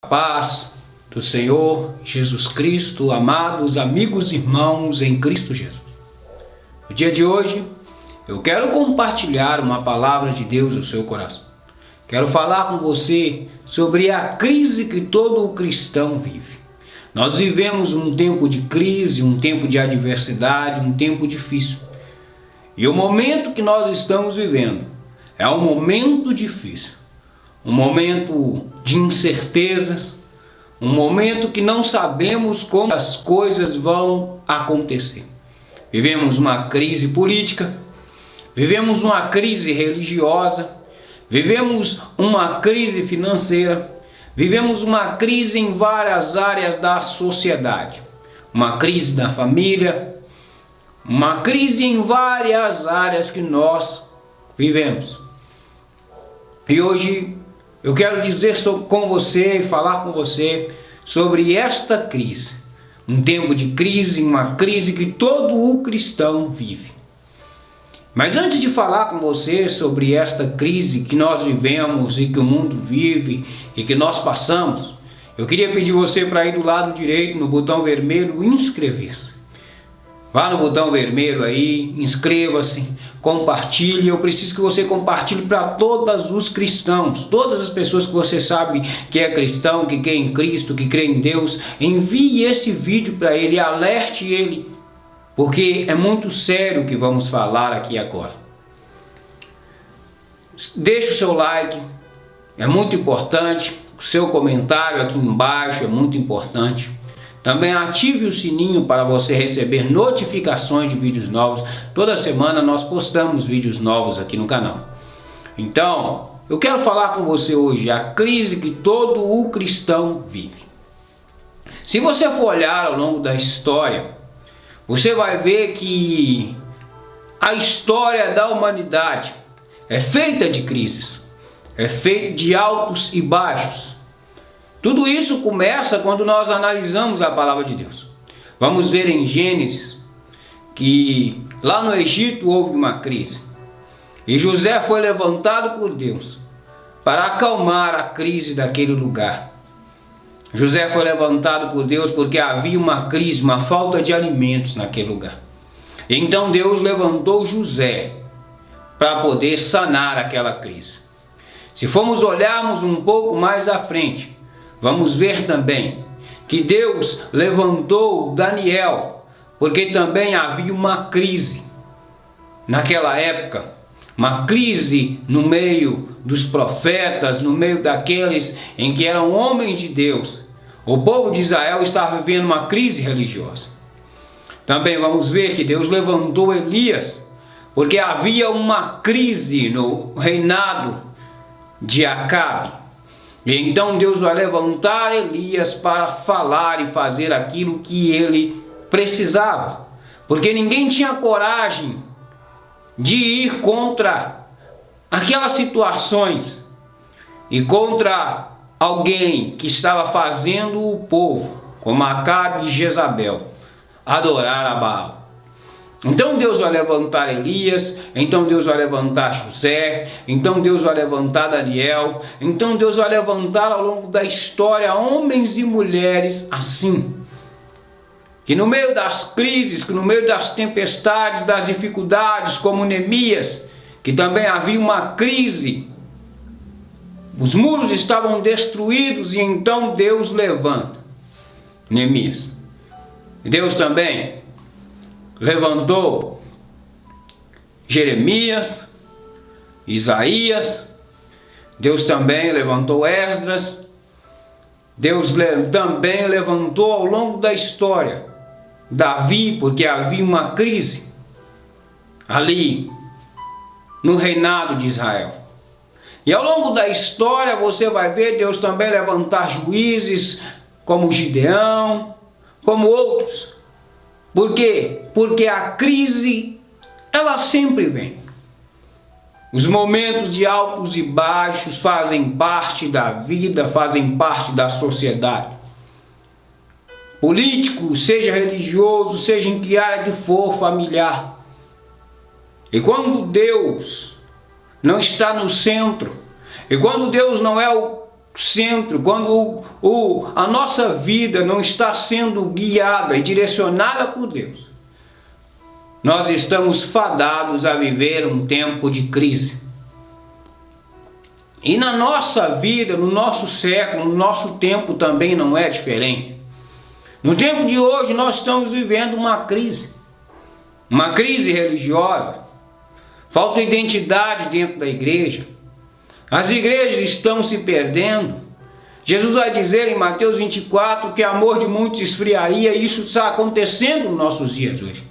Paz do Senhor Jesus Cristo, amados amigos e irmãos em Cristo Jesus. No dia de hoje, eu quero compartilhar uma palavra de Deus no seu coração. Quero falar com você sobre a crise que todo cristão vive. Nós vivemos um tempo de crise, um tempo de adversidade, um tempo difícil. E o momento que nós estamos vivendo é um momento difícil. Um momento de incertezas, um momento que não sabemos como as coisas vão acontecer. Vivemos uma crise política, vivemos uma crise religiosa, vivemos uma crise financeira, vivemos uma crise em várias áreas da sociedade, uma crise na família, uma crise em várias áreas que nós vivemos. E hoje eu quero dizer com você, falar com você sobre esta crise. Um tempo de crise, uma crise que todo o cristão vive. Mas antes de falar com você sobre esta crise que nós vivemos e que o mundo vive e que nós passamos, eu queria pedir você para ir do lado direito, no botão vermelho, inscrever-se. Vá no botão vermelho aí, inscreva-se, compartilhe. Eu preciso que você compartilhe para todos os cristãos, todas as pessoas que você sabe que é cristão, que crê em Cristo, que crê em Deus. Envie esse vídeo para ele, alerte ele, porque é muito sério o que vamos falar aqui agora. Deixe o seu like, é muito importante. O seu comentário aqui embaixo é muito importante. Também ative o sininho para você receber notificações de vídeos novos. Toda semana nós postamos vídeos novos aqui no canal. Então, eu quero falar com você hoje a crise que todo o cristão vive. Se você for olhar ao longo da história, você vai ver que a história da humanidade é feita de crises, é feita de altos e baixos. Tudo isso começa quando nós analisamos a palavra de Deus. Vamos ver em Gênesis que lá no Egito houve uma crise. E José foi levantado por Deus para acalmar a crise daquele lugar. José foi levantado por Deus porque havia uma crise, uma falta de alimentos naquele lugar. Então Deus levantou José para poder sanar aquela crise. Se formos olharmos um pouco mais à frente, vamos ver também que Deus levantou Daniel, porque também havia uma crise naquela época, uma crise no meio dos profetas, no meio daqueles em que eram homens de Deus. O povo de Israel estava vivendo uma crise religiosa. Também vamos ver que Deus levantou Elias, porque havia uma crise no reinado de Acabe. E então Deus vai levantar Elias para falar e fazer aquilo que ele precisava. Porque ninguém tinha coragem de ir contra aquelas situações e contra alguém que estava fazendo o povo, como Acabe e Jezabel, adorar a Baal. Então Deus vai levantar Elias, então Deus vai levantar José, então Deus vai levantar Daniel, então Deus vai levantar ao longo da história homens e mulheres assim, que no meio das crises, que no meio das tempestades, das dificuldades, como Neemias, que também havia uma crise, os muros estavam destruídos e então Deus levanta Neemias. Deus também levantou Jeremias, Isaías, Deus também levantou Esdras, Deus também levantou ao longo da história Davi, porque havia uma crise ali no reinado de Israel. E ao longo da história você vai ver Deus também levantar juízes como Gideão, como outros. Por quê? Porque a crise, ela sempre vem. Os momentos de altos e baixos fazem parte da vida, fazem parte da sociedade. Político, seja religioso, seja em que área que for, familiar. E quando Deus não está no centro, e quando Deus não é o centro, quando a nossa vida não está sendo guiada e direcionada por Deus, nós estamos fadados a viver um tempo de crise. E na nossa vida, no nosso século, no nosso tempo também não é diferente. No tempo de hoje nós estamos vivendo uma crise religiosa, falta identidade dentro da igreja, as igrejas estão se perdendo. Jesus vai dizer em Mateus 24 que o amor de muitos esfriaria, e isso está acontecendo nos nossos dias hoje.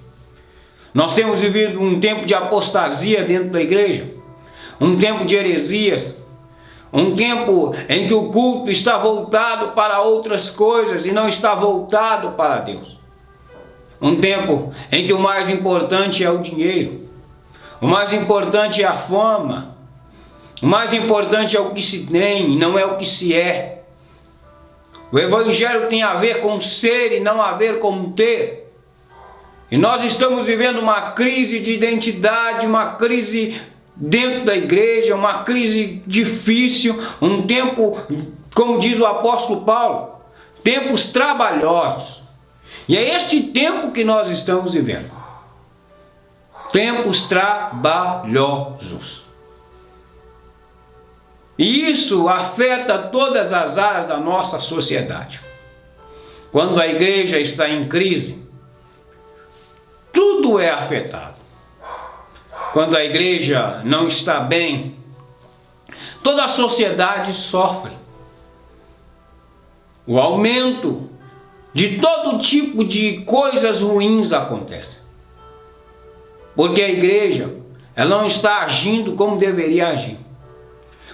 Nós temos vivido um tempo de apostasia dentro da igreja, um tempo de heresias, um tempo em que o culto está voltado para outras coisas e não está voltado para Deus. Um tempo em que o mais importante é o dinheiro, o mais importante é a fama, o mais importante é o que se tem, não é o que se é. O evangelho tem a ver com ser e não a ver com ter. E nós estamos vivendo uma crise de identidade, uma crise dentro da igreja, uma crise difícil, um tempo, como diz o apóstolo Paulo, tempos trabalhosos. E é esse tempo que nós estamos vivendo. Tempos trabalhosos. E isso afeta todas as áreas da nossa sociedade. Quando a igreja está em crise, tudo é afetado. Quando a igreja não está bem, toda a sociedade sofre. O aumento de todo tipo de coisas ruins acontece. Porque a igreja, ela não está agindo como deveria agir.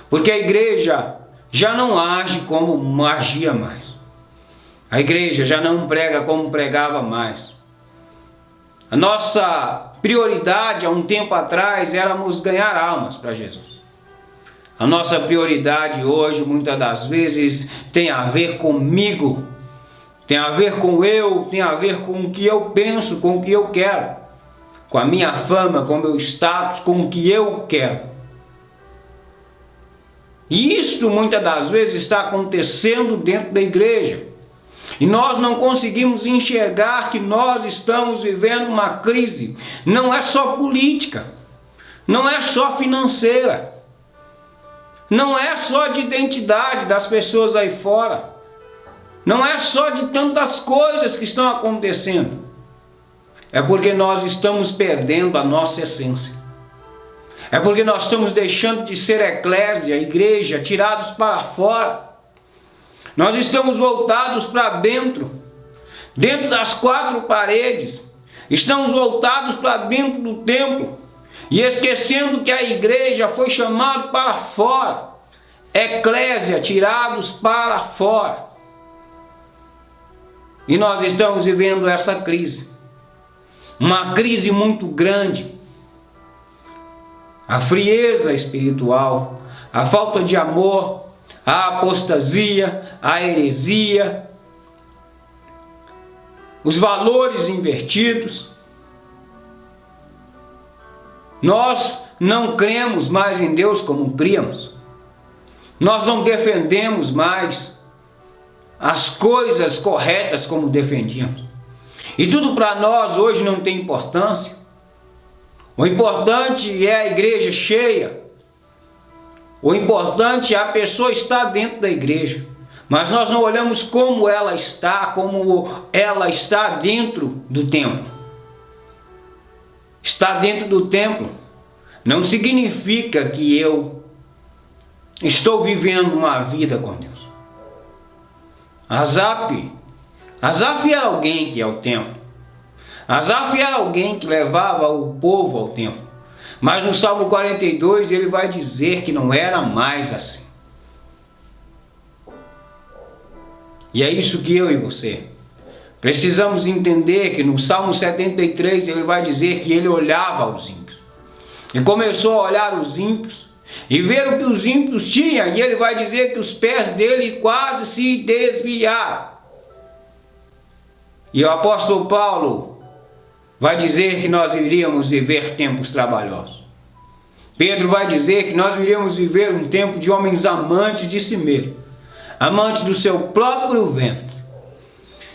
Porque a igreja já não age como agia mais. A igreja já não prega como pregava mais. A nossa prioridade há um tempo atrás éramos ganhar almas para Jesus. A nossa prioridade hoje, muitas das vezes, tem a ver comigo, tem a ver com eu, tem a ver com o que eu penso, com o que eu quero, com a minha fama, com o meu status, com o que eu quero. E isto muitas das vezes está acontecendo dentro da igreja. E nós não conseguimos enxergar que nós estamos vivendo uma crise. Não é só política, não é só financeira, não é só de identidade das pessoas aí fora, não é só de tantas coisas que estão acontecendo. É porque nós estamos perdendo a nossa essência. É porque nós estamos deixando de ser eclésia, igreja, tirados para fora. Nós estamos voltados para dentro das quatro paredes. Estamos voltados para dentro do templo e esquecendo que a igreja foi chamada para fora. Eclésia, tirados para fora. E nós estamos vivendo essa crise. Uma crise muito grande. A frieza espiritual, a falta de amor, a apostasia, a heresia, os valores invertidos. Nós não cremos mais em Deus como críamos. Nós não defendemos mais as coisas corretas como defendíamos. E tudo para nós hoje não tem importância. O importante é a igreja cheia. O importante é a pessoa estar dentro da igreja. Mas nós não olhamos como ela está dentro do templo. Estar dentro do templo não significa que eu estou vivendo uma vida com Deus. Asaf era alguém que ia ao templo. Asaf era alguém que levava o povo ao templo. Mas no Salmo 42 ele vai dizer que não era mais assim. E é isso que eu e você precisamos entender, que no Salmo 73 ele vai dizer que ele olhava os ímpios. E começou a olhar os ímpios e ver o que os ímpios tinham. E ele vai dizer que os pés dele quase se desviaram. E o apóstolo Paulo vai dizer que nós iríamos viver tempos trabalhosos. Pedro vai dizer que nós iríamos viver um tempo de homens amantes de si mesmo. amantes do seu próprio ventre.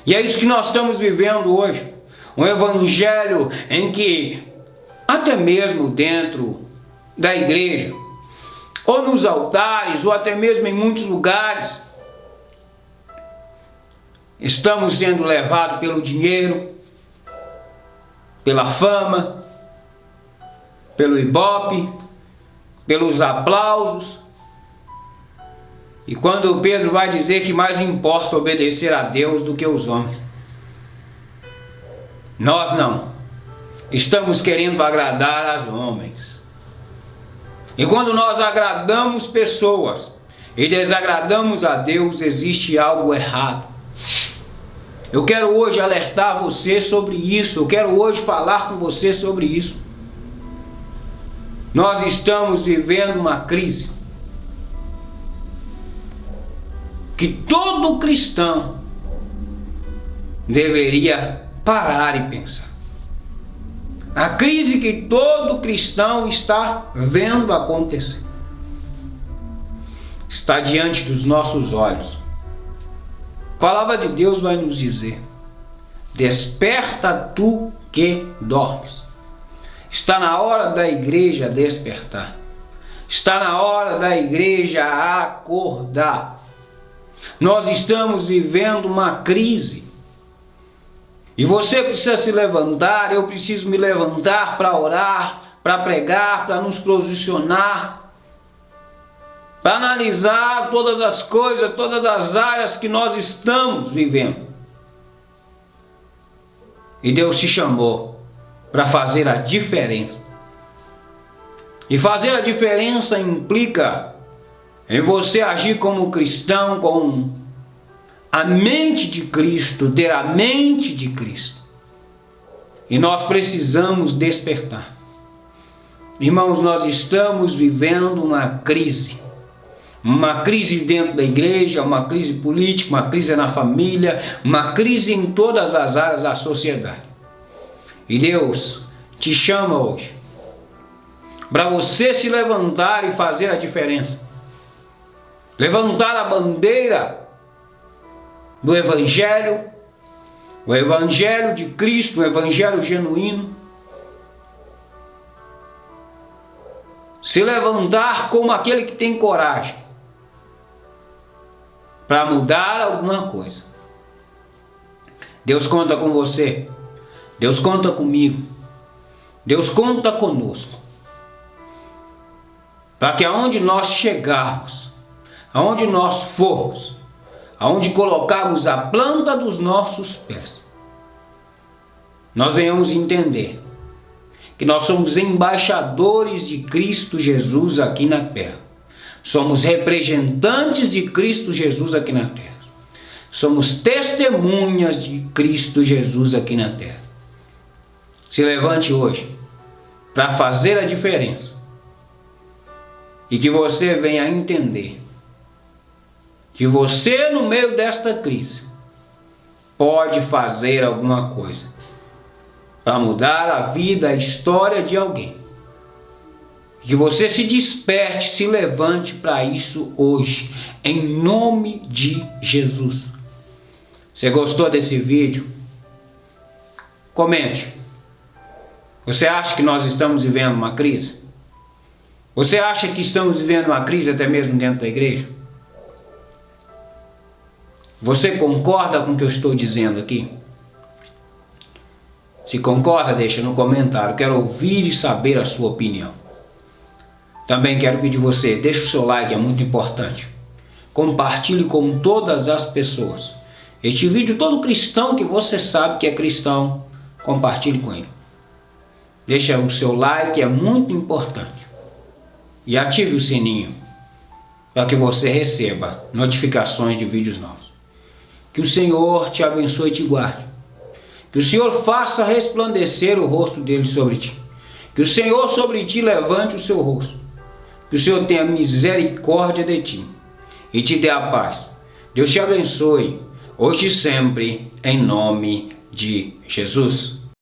E é isso que nós estamos vivendo hoje. Um evangelho em que, até mesmo dentro da igreja, ou nos altares, ou até mesmo em muitos lugares, estamos sendo levados pelo dinheiro, pela fama, pelo ibope, pelos aplausos. E quando Pedro vai dizer que mais importa obedecer a Deus do que os homens, nós não. Estamos querendo agradar aos homens. E quando nós agradamos pessoas e desagradamos a Deus, existe algo errado. Eu quero hoje alertar você sobre isso. Eu quero hoje falar com você sobre isso. Nós estamos vivendo uma crise que todo cristão deveria parar e pensar. A crise que todo cristão está vendo acontecer está diante dos nossos olhos. A palavra de Deus vai nos dizer: desperta tu que dormes. Está na hora da igreja despertar. Está na hora da igreja acordar. Nós estamos vivendo uma crise. E você precisa se levantar, eu preciso me levantar para orar, para pregar, para nos posicionar, para analisar todas as coisas, todas as áreas que nós estamos vivendo. E Deus te chamou para fazer a diferença. E fazer a diferença implica em você agir como cristão, com a mente de Cristo, ter a mente de Cristo. E nós precisamos despertar. Irmãos, nós estamos vivendo uma crise. Uma crise dentro da igreja, uma crise política, uma crise na família, uma crise em todas as áreas da sociedade. E Deus te chama hoje para você se levantar e fazer a diferença. Levantar a bandeira do Evangelho, o Evangelho de Cristo, o Evangelho genuíno. Se levantar como aquele que tem coragem para mudar alguma coisa. Deus conta com você. Deus conta comigo. Deus conta conosco. Para que aonde nós chegarmos, aonde nós formos, aonde colocarmos a planta dos nossos pés, nós venhamos entender que nós somos embaixadores de Cristo Jesus aqui na terra. Somos representantes de Cristo Jesus aqui na terra. Somos testemunhas de Cristo Jesus aqui na terra. Se levante hoje para fazer a diferença. E que você venha a entender que você, no meio desta crise, pode fazer alguma coisa para mudar a vida, a história de alguém. Que você se desperte, se levante para isso hoje, em nome de Jesus. Você gostou desse vídeo? Comente. Você acha que nós estamos vivendo uma crise? Você acha que estamos vivendo uma crise até mesmo dentro da igreja? Você concorda com o que eu estou dizendo aqui? Se concorda, deixa no comentário. Quero ouvir e saber a sua opinião. Também quero pedir você, deixa o seu like, é muito importante. Compartilhe com todas as pessoas. Este vídeo, todo cristão que você sabe que é cristão, compartilhe com ele. Deixa o seu like, é muito importante. E ative o sininho para que você receba notificações de vídeos novos. Que o Senhor te abençoe e te guarde. Que o Senhor faça resplandecer o rosto dele sobre ti. Que o Senhor sobre ti levante o seu rosto. Que o Senhor tenha misericórdia de ti e te dê a paz. Deus te abençoe, hoje e sempre, em nome de Jesus.